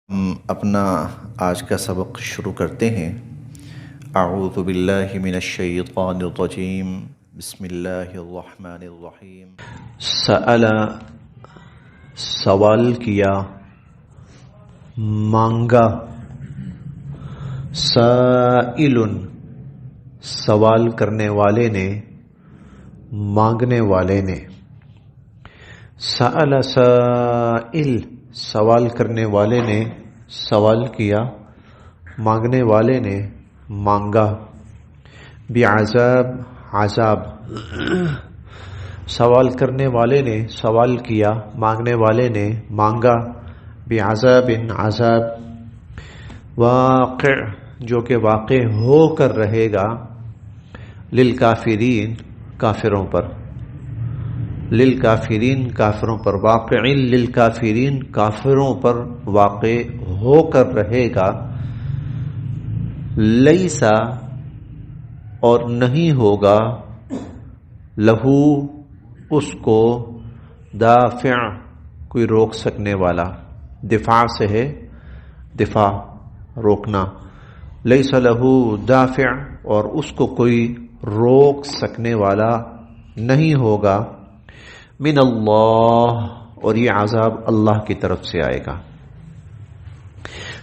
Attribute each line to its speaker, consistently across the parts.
Speaker 1: ہم اپنا آج کا سبق شروع کرتے ہیں۔ اعوذ باللہ من الشیطان الرجیم، بسم اللہ الرحمن الرحیم۔ سأل سوال کیا، مانگا، سائل سوال کرنے والے نے، مانگنے والے نے۔ سأل سائل سوال کرنے والے نے سوال کیا، مانگنے والے نے مانگا۔ بعذاب عذاب، سوال کرنے والے نے سوال کیا، مانگنے والے نے مانگا۔ بعذاب عذاب، واقع جو کہ واقع ہو کر رہے گا، للکافرین کافروں پر، للکافرین کافروں پر، واقع للکافرین کافروں پر واقع ہو کر رہے گا۔ لیسا اور نہیں ہوگا، لہو اس کو، دافع کوئی روک سکنے والا، دفاع سے ہے دفاع روکنا، لیسا لہو دافع اور اس کو کوئی روک سکنے والا نہیں ہوگا، من اللہ اور یہ عذاب اللہ کی طرف سے آئے گا۔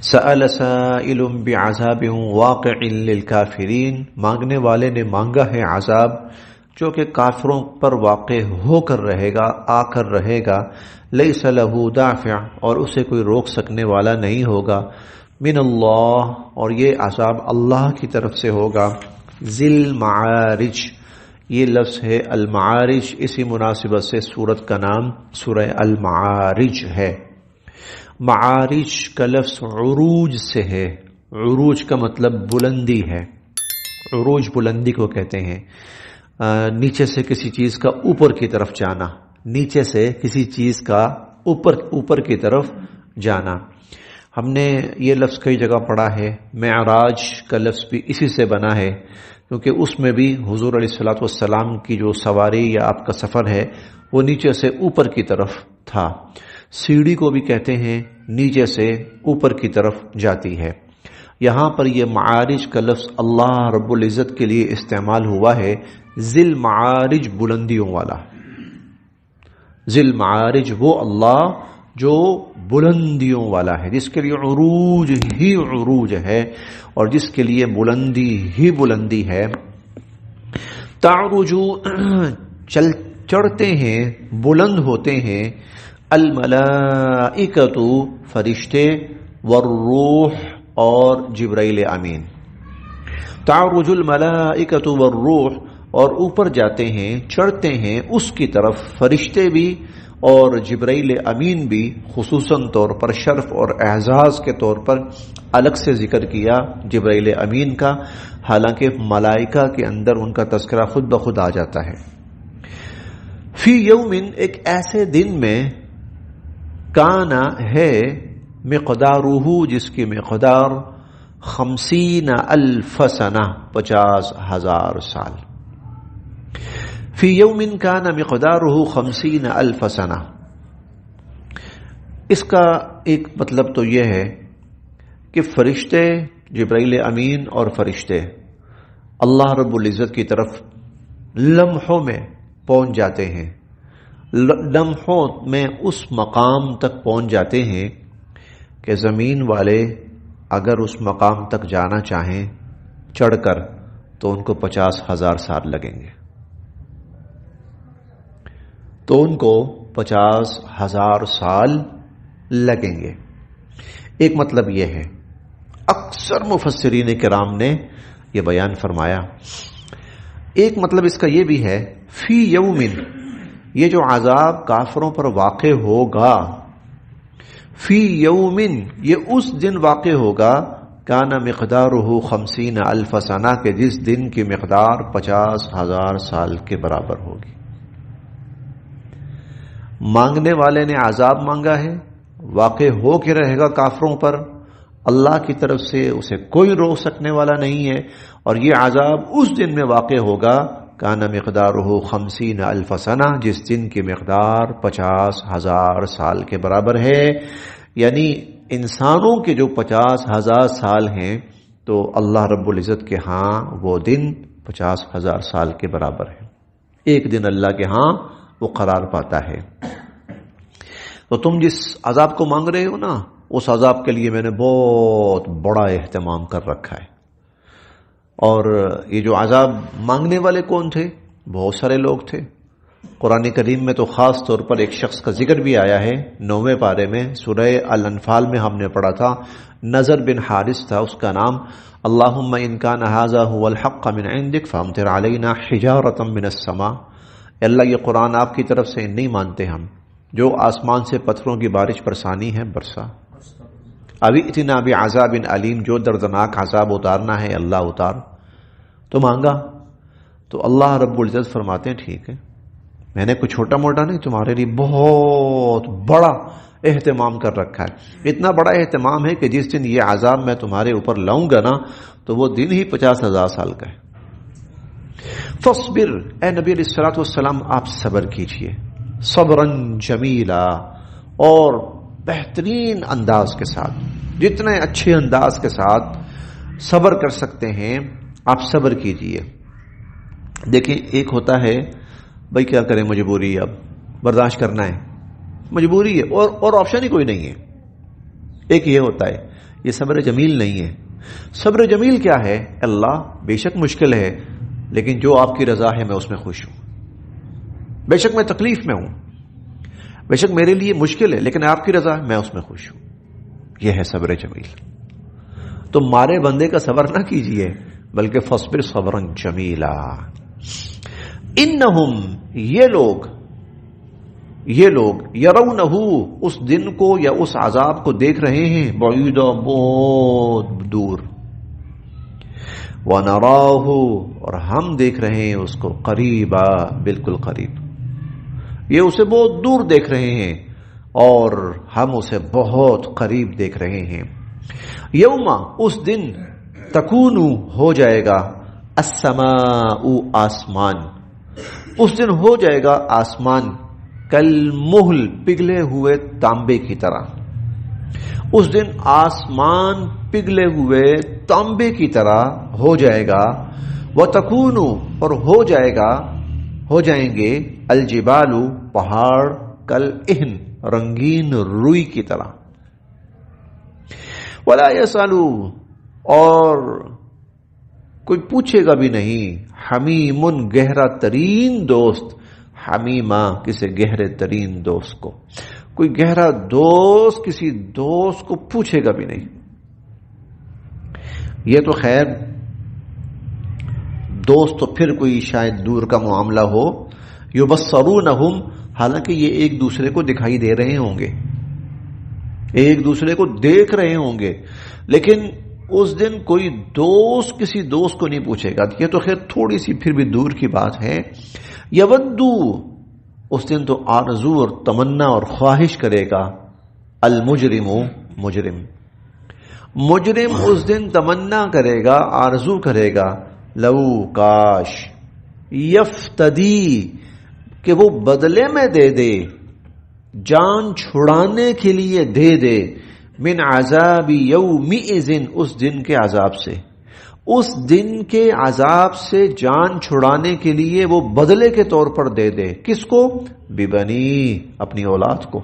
Speaker 1: سأل سائل بعذاب واقع للکافرین، مانگنے والے نے مانگا ہے عذاب جو کہ کافروں پر واقع ہو کر رہے گا، آ کر رہے گا۔ لیس لہ دافع اور اسے کوئی روک سکنے والا نہیں ہوگا، من اللہ اور یہ عذاب اللہ کی طرف سے ہوگا۔ ذل معارج، یہ لفظ ہے المعارج، اسی مناسبت سے سورت کا نام سورہ المعارج ہے۔ معارج کا لفظ عروج سے ہے، عروج کا مطلب بلندی ہے، عروج بلندی کو کہتے ہیں، نیچے سے کسی چیز کا اوپر کی طرف جانا، نیچے سے کسی چیز کا اوپر کی طرف جانا۔ ہم نے یہ لفظ کئی جگہ پڑھا ہے، معراج کا لفظ بھی اسی سے بنا ہے، کیونکہ اس میں بھی حضور علیہ الصلوۃ والسلام کی جو سواری یا آپ کا سفر ہے وہ نیچے سے اوپر کی طرف تھا۔ سیڑھی کو بھی کہتے ہیں نیچے سے اوپر کی طرف جاتی ہے۔ یہاں پر یہ معارج کا لفظ اللہ رب العزت کے لیے استعمال ہوا ہے، ذل معارج بلندیوں والا، ذل معارج وہ اللہ جو بلندیوں والا ہے، جس کے لیے عروج ہی عروج ہے اور جس کے لیے بلندی ہی بلندی ہے۔ تعرج چڑھتے ہیں، بلند ہوتے ہیں، الملائکۃ فرشتے، والروح اور جبرائیل امین۔ تعرج الملائکۃ والروح اور اوپر جاتے ہیں، چڑھتے ہیں اس کی طرف فرشتے بھی اور جبرائیل امین بھی، خصوصاً طور پر شرف اور اعزاز کے طور پر الگ سے ذکر کیا جبرائیل امین کا، حالانکہ ملائکہ کے اندر ان کا تذکرہ خود بخود آ جاتا ہے۔ فی یومن ایک ایسے دن میں، کانا ہے، مقدارہ جس کی مقدار 50,000 سنہ 50,000 سال۔ فی یوم کان مقدارہ 50,000 سنہ، اس کا ایک مطلب تو یہ ہے کہ فرشتے، جبرائیل امین اور فرشتے اللہ رب العزت کی طرف لمحوں میں پہنچ جاتے ہیں، لمحوں میں اس مقام تک پہنچ جاتے ہیں کہ زمین والے اگر اس مقام تک جانا چاہیں چڑھ کر تو ان کو 50,000 سال لگیں گے، تو ان کو 50,000 سال لگیں گے۔ ایک مطلب یہ ہے، اکثر مفسرین کرام نے یہ بیان فرمایا۔ ایک مطلب اس کا یہ بھی ہے، فی یومن، یہ جو عذاب کافروں پر واقع ہوگا، فی یومن یہ اس دن واقع ہوگا، کان مقدارہ 50,000 سنہ کے جس دن کی مقدار 50,000 سال کے برابر ہوگی۔ مانگنے والے نے عذاب مانگا ہے، واقع ہو کے رہے گا کافروں پر، اللہ کی طرف سے اسے کوئی روک سکنے والا نہیں ہے، اور یہ عذاب اس دن میں واقع ہوگا، کان مقدارہ 50,000 سنہ جس دن کی مقدار 50,000 سال کے برابر ہے۔ یعنی انسانوں کے جو 50,000 سال ہیں تو اللہ رب العزت کے ہاں وہ دن 50,000 سال کے برابر ہے. ایک دن اللہ کے ہاں وہ قرار پاتا ہے. تو تم جس عذاب کو مانگ رہے ہو نا، اس عذاب کے لیے میں نے بہت بڑا اہتمام کر رکھا ہے. اور یہ جو عذاب مانگنے والے کون تھے؟ بہت سارے لوگ تھے. قرآن کریم میں تو خاص طور پر ایک شخص کا ذکر بھی آیا ہے 9ویں پارے میں، سورہ الانفال میں ہم نے پڑھا تھا. نضر بن حارث تھا اس کا نام. اللہم ان کان ھذا ھو الحق من عندک فامطر علینا حجارۃ من السماء. اللہ یہ قرآن آپ کی طرف سے نہیں مانتے ہم، جو آسمان سے پتھروں کی بارش برسانی ہے برسا. ابھی اتنا بھی عذاب علیم، جو دردناک عذاب اتارنا ہے اللہ اتار. تو مانگا تو اللہ رب العزت فرماتے ہیں ٹھیک ہے، میں نے کچھ چھوٹا موٹا نہیں، تمہارے لیے بہت بڑا اہتمام کر رکھا ہے. اتنا بڑا اہتمام ہے کہ جس دن یہ عذاب میں تمہارے اوپر لاؤں گا نا تو وہ دن ہی 50,000 سال کا ہے. فاصبر، اے نبی علیہ الصلوۃ والسلام آپ صبر کیجئے، صبرن جمیلا، اور بہترین انداز کے ساتھ، جتنے اچھے انداز کے ساتھ صبر کر سکتے ہیں آپ صبر کیجئے. دیکھیں ایک ہوتا ہے بھائی کیا کریں، مجبوری ہے، اب برداشت کرنا ہے، مجبوری ہے اور آپشن ہی کوئی نہیں ہے. ایک یہ ہوتا ہے، یہ صبر جمیل نہیں ہے. صبر جمیل کیا ہے؟ اللہ بے شک مشکل ہے لیکن جو آپ کی رضا ہے میں اس میں خوش ہوں. بے شک میں تکلیف میں ہوں، بے شک میرے لیے مشکل ہے لیکن آپ کی رضا ہے میں اس میں خوش ہوں. یہ ہے صبر جمیل. تو مارے بندے کا صبر نہ کیجئے بلکہ فصبر صبرا جمیلا. انہم، یہ لوگ یرونہ، اس دن کو یا اس عذاب کو دیکھ رہے ہیں بعیدا، بہت دور. ونراہ، اور ہم دیکھ رہے ہیں اس کو قریبا، بالکل قریب. یہ اسے بہت دور دیکھ رہے ہیں اور ہم اسے بہت قریب دیکھ رہے ہیں. یوم، اس دن تکون، ہو جائے گا السماء، آسمان، اس دن ہو جائے گا آسمان کالمہل، پگھلے ہوئے تانبے کی طرح. اس دن آسمان پگھلے ہوئے تانبے کی طرح ہو جائے گا. وتکون، اور ہو جائیں گے الجبال، پہاڑ کالعہن، رنگین روئی کی طرح. ولا یسأل، اور کوئی پوچھے گا بھی نہیں. حمیم، گہرا ترین دوست. حمیمہ، کسی گہرے ترین دوست کو. کوئی گہرا دوست کسی دوست کو پوچھے گا بھی نہیں. یہ تو خیر دوست تو پھر کوئی شاید دور کا معاملہ ہو. یبصرونہم، حالانکہ یہ ایک دوسرے کو دکھائی دے رہے ہوں گے، ایک دوسرے کو دیکھ رہے ہوں گے، لیکن اس دن کوئی دوست کسی دوست کو نہیں پوچھے گا. یہ تو خیر تھوڑی سی پھر بھی دور کی بات ہے. یودو، اس دن تو آرزو اور تمنا اور خواہش کرے گا. المجرم، مجرم اس دن تمنا کرے گا، آرزو کرے گا. لو، کاش. یفتدی، کہ وہ بدلے میں دے دے، جان چھڑانے کے لیے دے دے. من عذاب یومئذ، اس دن کے عذاب سے، اس دن کے عذاب سے جان چھڑانے کے لیے وہ بدلے کے طور پر دے دے. کس کو؟ ببنی، اپنی اولاد کو،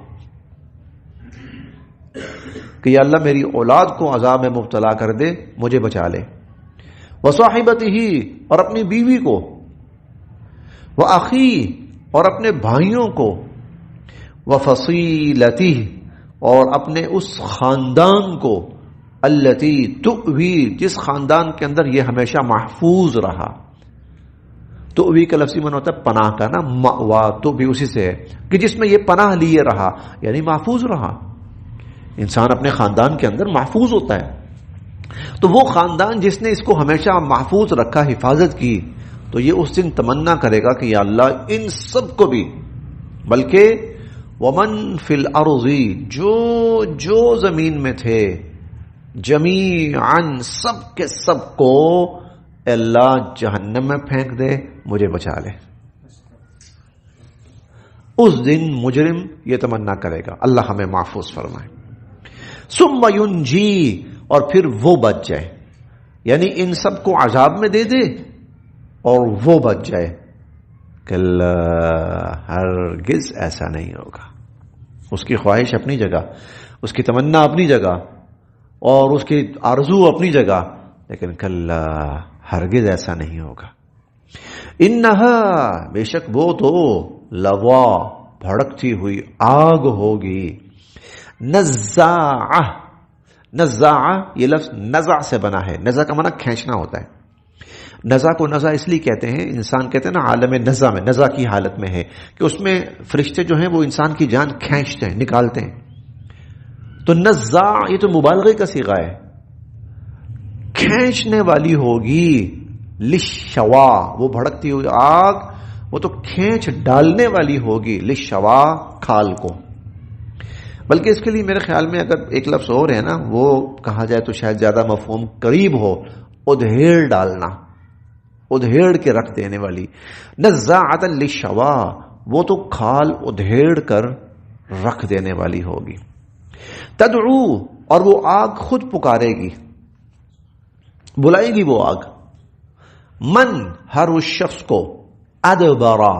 Speaker 1: کہ یا اللہ میری اولاد کو عذاب میں مبتلا کر دے، مجھے بچا لے. وصاحبتہ، اور اپنی بیوی کو. واخی، اور اپنے بھائیوں کو. وفصیلتہ، اور اپنے اس خاندان کو. التی تؤوی، جس خاندان کے اندر یہ ہمیشہ محفوظ رہا. تؤوی کا لفظی معنی ہوتا ہے پناہ کا نا، مأوا تو بھی اسی سے ہے کہ جس میں یہ پناہ لیے رہا، یعنی محفوظ رہا. انسان اپنے خاندان کے اندر محفوظ ہوتا ہے، تو وہ خاندان جس نے اس کو ہمیشہ محفوظ رکھا، حفاظت کی، تو یہ اس دن تمنا کرے گا کہ یا اللہ ان سب کو بھی، بلکہ ومن فی الارض، جو زمین میں تھے، جمیعاً، سب کے سب کو اللہ جہنم میں پھینک دے، مجھے بچا لے. اس دن مجرم یہ تمنا کرے گا، اللہ ہمیں محفوظ فرمائے. ثم ینجی، اور پھر وہ بچ جائے، یعنی ان سب کو عذاب میں دے دے اور وہ بچ جائے. کلا، ہرگز ایسا نہیں ہوگا. اس کی خواہش اپنی جگہ، اس کی تمنا اپنی جگہ، اور اس کی آرزو اپنی جگہ، لیکن کلا، ہرگز ایسا نہیں ہوگا. انہا، بے شک وہ تو، لوا، بھڑکتی ہوئی آگ ہوگی. نزاعہ، نزاعہ یہ لفظ نزع سے بنا ہے. نزع کا معنی کھینچنا ہوتا ہے. نزع کو نزع اس لیے کہتے ہیں، انسان کہتے ہیں نا عالم نزع میں، نزع کی حالت میں ہے کہ اس میں فرشتے جو ہیں وہ انسان کی جان کھینچتے ہیں، نکالتے ہیں. تو نزاع یہ تو مبالغے کا صیغہ ہے. کھینچنے والی ہوگی. للشوا، وہ بھڑکتی ہوئی آگ وہ تو کھینچ ڈالنے والی ہوگی. للشوا، کھال کو. بلکہ اس کے لیے میرے خیال میں اگر ایک لفظ اور ہے نا، وہ کہا جائے تو شاید زیادہ مفہوم قریب ہو. ادھیڑ ڈالنا، ادھیڑ کے رکھ دینے والی. نزاعۃ للشوا، وہ تو کھال ادھیڑ کر رکھ دینے والی ہوگی. تدعو، اور وہ آگ خود پکارے گی، بلائے گی وہ آگ. من، ہر اس شخص کو، ادبرا،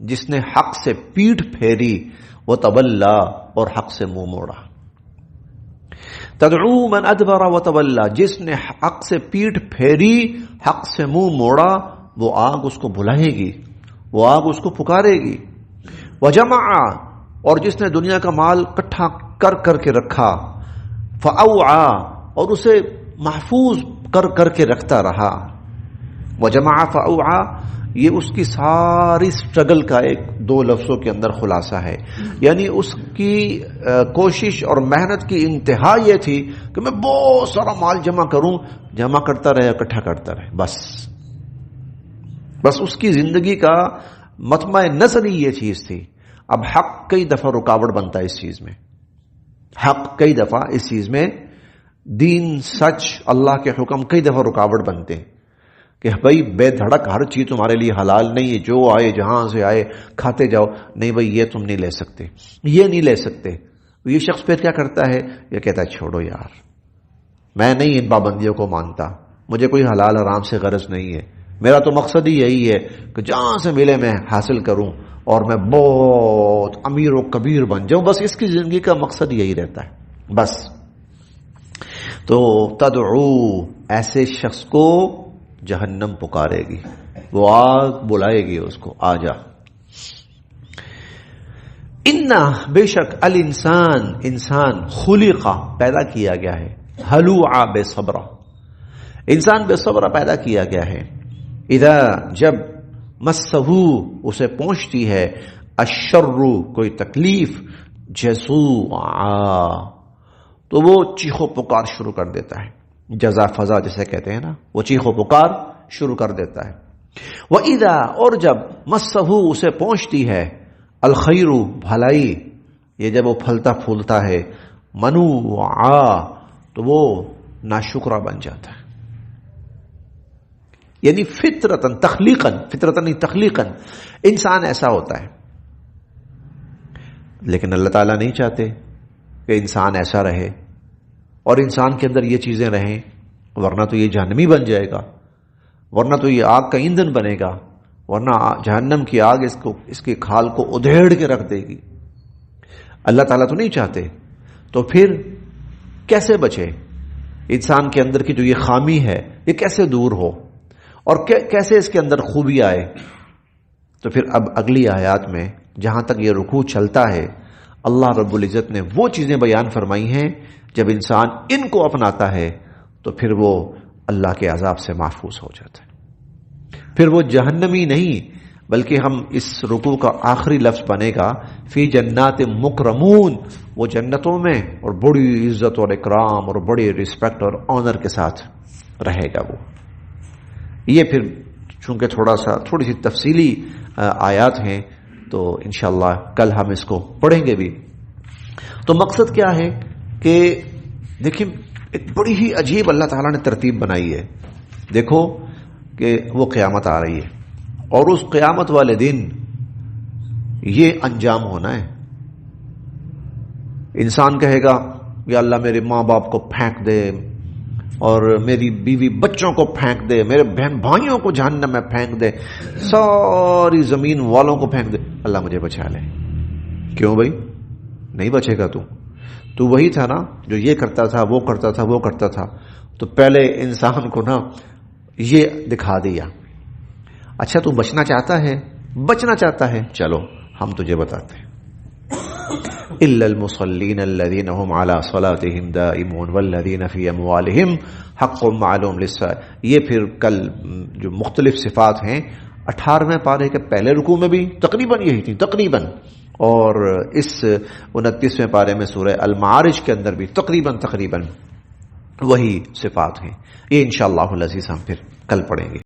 Speaker 1: جس نے حق سے پیٹھ پھیری، وتولا، اور حق سے منہ موڑا. تدعو من ادبر وتولا، جس نے حق سے پیٹھ پھیری، حق سے منہ موڑا، وہ آگ اس کو بلائے گی، وہ آگ اس کو پکارے گی. وجمع، اور جس نے دنیا کا مال اکٹھا کر کر کے رکھا. فاوعى، اور اسے محفوظ کر کر کے رکھتا رہا. وجمع فاوعى، یہ اس کی ساری سٹرگل کا ایک دو لفظوں کے اندر خلاصہ ہے. یعنی اس کی کوشش اور محنت کی انتہا یہ تھی کہ میں بہت سارا مال جمع کروں، جمع کرتا رہے، اکٹھا کرتا رہے. بس اس کی زندگی کا مطمع نظر ہی یہ چیز تھی. اب حق کئی دفعہ رکاوٹ بنتا ہے اس چیز میں. حق کئی دفعہ اس چیز میں، دین، سچ، اللہ کے حکم کئی دفعہ رکاوٹ بنتے ہیں کہ بھائی بے دھڑک ہر چیز تمہارے لیے حلال نہیں ہے، جو آئے جہاں سے آئے کھاتے جاؤ. نہیں بھائی، یہ تم نہیں لے سکتے، یہ نہیں لے سکتے. یہ شخص پھر کیا کرتا ہے؟ یہ کہتا ہے چھوڑو یار، میں نہیں ان پابندیوں کو مانتا، مجھے کوئی حلال حرام سے غرض نہیں ہے، میرا تو مقصد ہی یہی ہے کہ جہاں سے ملے میں حاصل کروں اور میں بہت امیر و کبیر بن جاؤں. بس اس کی زندگی کا مقصد یہی رہتا ہے بس. تو تدعو، ایسے شخص کو جہنم پکارے گی، وہ آگ بلائے گی اس کو، آ جا. انا، بے شک، الانسان، انسان، خلقا، پیدا کیا گیا ہے، ہلوعا، بے صبرا، انسان بے صبرا پیدا کیا گیا ہے. اذا، جب، مسہو، اسے پہنچتی ہے، الشر، کوئی تکلیف، جزوعا، تو وہ چیخو پکار شروع کر دیتا ہے. جزا فضا جسے کہتے ہیں نا، وہ چیخو پکار شروع کر دیتا ہے. وَإِذَا، اور جب، مَسَّهُ، اسے پہنچتی ہے، الخیر، بھلائی، یہ جب وہ پھلتا پھولتا ہے، منوعا، تو وہ ناشکرا بن جاتا ہے. یعنی فطرتاً، تخلیقاً، فطرتاً نہیں تخلیقاً انسان ایسا ہوتا ہے. لیکن اللہ تعالیٰ نہیں چاہتے کہ انسان ایسا رہے اور انسان کے اندر یہ چیزیں رہیں، ورنہ تو یہ جہنمی بن جائے گا، ورنہ تو یہ آگ کا ایندھن بنے گا، ورنہ جہنم کی آگ اس کی کھال کو ادھیڑ کے رکھ دے گی. اللہ تعالیٰ تو نہیں چاہتے. تو پھر کیسے بچے؟ انسان کے اندر کی جو یہ خامی ہے یہ کیسے دور ہو اور کیسے اس کے اندر خوبی آئے؟ تو پھر اب اگلی آیات میں جہاں تک یہ رکوع چلتا ہے، اللہ رب العزت نے وہ چیزیں بیان فرمائی ہیں جب انسان ان کو اپناتا ہے تو پھر وہ اللہ کے عذاب سے محفوظ ہو جاتا ہے. پھر وہ جہنمی نہیں، بلکہ ہم اس رکوع کا آخری لفظ بنے گا فی جنات مکرمون، وہ جنتوں میں اور بڑی عزت اور اکرام اور بڑی رسپیکٹ اور آنر کے ساتھ رہے گا وہ. یہ پھر چونکہ تھوڑی سی تفصیلی آیات ہیں تو انشاءاللہ کل ہم اس کو پڑھیں گے بھی. تو مقصد کیا ہے کہ دیکھیں ایک بڑی ہی عجیب اللہ تعالیٰ نے ترتیب بنائی ہے. دیکھو کہ وہ قیامت آ رہی ہے اور اس قیامت والے دن یہ انجام ہونا ہے. انسان کہے گا یا اللہ میرے ماں باپ کو پھینک دے اور میری بیوی بچوں کو پھینک دے، میرے بہن بھائیوں کو جہنم میں پھینک دے، ساری زمین والوں کو پھینک دے، اللہ مجھے بچا لے. کیوں بھائی؟ نہیں بچے گا تو وہی تھا نا جو یہ کرتا تھا، وہ کرتا تھا، وہ کرتا تھا. تو پہلے انسان کو نا یہ دکھا دیا. اچھا تو بچنا چاہتا ہے، چلو ہم تجھے بتاتے ہیں. الا المصلین الذین هم علی صلاتهم دائمون والذین فی اموالهم حق معلوم للسائل. یہ پھر کل جو مختلف صفات ہیں 18ویں پارے کے پہلے رکوع میں بھی تقریباً یہی تھی تقریباً، اور اس 29ویں پارے میں سورہ المعارج کے اندر بھی تقریباً وہی صفات ہیں. یہ انشاءاللہ العزیز ہم پھر کل پڑھیں گے.